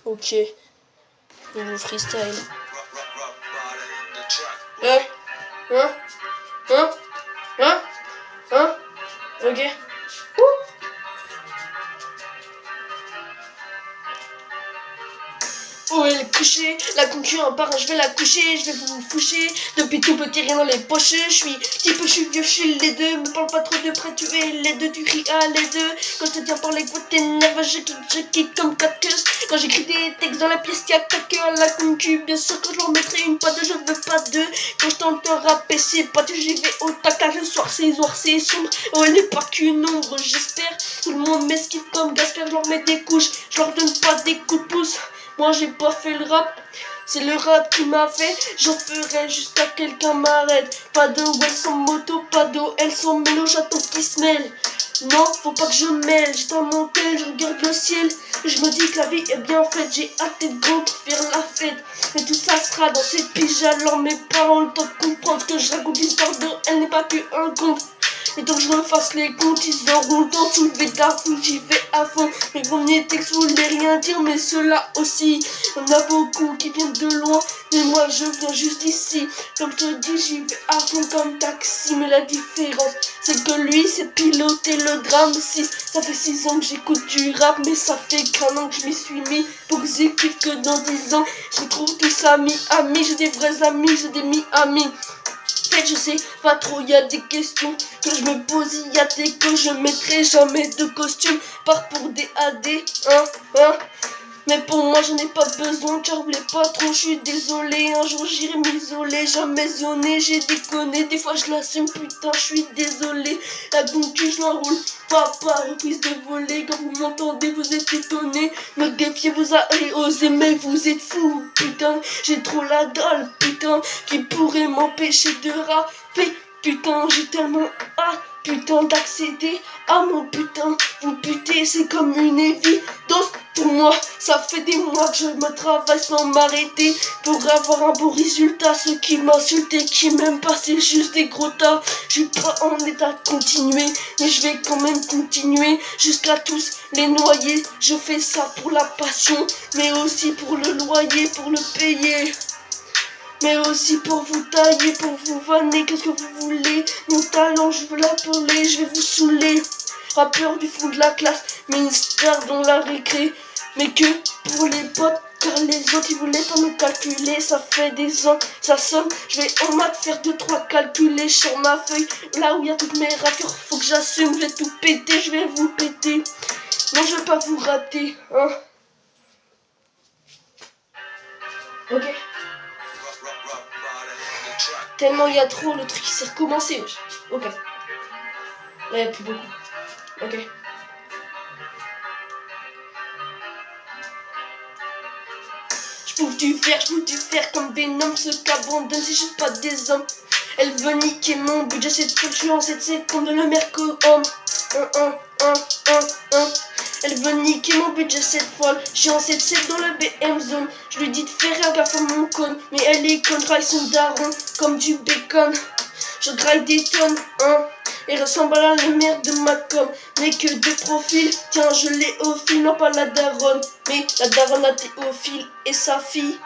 Ok. Nouveau freestyle. Hein? Ok. Oh, elle est couchée, la concu en part, je vais la coucher, je vais vous foucher. Depuis tout petit, rien dans les poches, je suis petit peu, je suis vieux, je suis les deux. Me parle pas trop de près, tu es les deux, tu cries à les deux. Quand je te tiens par les coups, t'es nerveux, je kick comme 4 queues. Quand j'écris des textes dans la pièce, y'a 4 queues à la concu. Bien sûr que je leur mettrai une, pas deux, je veux pas deux. Quand je t'entends rapper, c'est pas tu, j'y vais au taquage. Le soir, c'est sombre, oh, elle n'est pas qu'une ombre, j'espère. Tout le monde m'esquive comme Gasper, je leur mets des couches, je leur donne pas des coups de pouce. Moi j'ai pas fait le rap, c'est le rap qui m'a fait. J'en ferai jusqu'à quelqu'un m'arrête. Pas de ouais sans moto, pas d'eau, elle sans mélo, j'attends qu'ils se mêlent. Non, faut pas que je mêle, j'éteins mon tel, je regarde le ciel. Je me dis que la vie est bien faite, j'ai hâte d'être grand pour faire la fête. Mais tout ça sera dans cette pige, alors mes parents ont le temps de comprendre que je raconte l'histoire de elle n'est pas qu'un conte. Et tant que je refasse les comptes, ils auront le temps de soulever de la foule, j'y vais à fond. Mes premiers textes voulaient rien dire, mais ceux-là aussi. Il y en a beaucoup qui viennent de loin, mais moi je viens juste d'ici. Comme je te dis, j'y vais à fond comme taxi, mais la différence, c'est que lui, c'est piloter le drame 6. Ça fait 6 ans que j'écoute du rap, mais ça fait qu'un an que je m'y suis mis. Pour que j'y kiffe que dans 10 ans, je retrouve tous amis, j'ai des vrais amis, j'ai des mi-amis. Je sais pas trop, y a des questions que je me pose, y a des que je mettrai jamais de costume, part pour des AD, mais pour moi j'en ai pas besoin car les patrons, je suis désolé, un jour j'irai m'isoler, jamais zoné, j'ai déconné, des fois je l'assume, putain je suis désolé, la concu je l'enroule, papa reprise de voler, quand vous m'entendez vous êtes étonné, me défiez vous avez osé mais vous êtes fous, putain, j'ai trop la dalle, putain, qui pourrait m'empêcher de rapper, putain, j'ai tellement hâte, putain, d'accéder à mon putain, vous putez, c'est comme une évidence. Pour moi, ça fait des mois que je me travaille sans m'arrêter pour avoir un bon résultat. Ceux qui m'insultent et qui m'aiment pas, c'est juste des gros tas. Je suis pas en état de continuer, mais je vais quand même continuer jusqu'à tous les noyer. Je fais ça pour la passion, mais aussi pour le loyer, pour le payer. Mais aussi pour vous tailler, pour vous vanner, qu'est-ce que vous voulez? Mon talent, je veux l'appeler, je vais vous saouler. Rappeur du fond de la classe, mais une star dans la récré. Mais que pour les potes, car les autres ils voulaient pas me calculer. Ça fait des ans, ça sonne, je vais en maths faire 2-3 calculés sur ma feuille. Là où il y a toutes mes ratures, faut que j'assume, je vais tout péter, je vais vous péter. Non, je vais pas vous rater, hein. Ok. Tellement il y a trop, le truc s'est recommencé. Ok. Là il n'y a plus beaucoup. Ok. Je bouffe du fer comme Venom. Ceux qui abandonnent, c'est juste pas des hommes. Elle veut niquer mon budget, c'est trop, je suis en 7 secondes, le merco homme. Elle veut niquer mon budget cette folle. Je suis en 7-7 dans le BM zone. Je lui dis de faire gaffe à mon con, mais elle est con, graille son daron comme du bacon. Je graille des tonnes, et ressemble à la mère de ma com. Mais que de profil, tiens je l'ai au fil, non pas la daronne. Mais la daronne a Théophile et sa fille.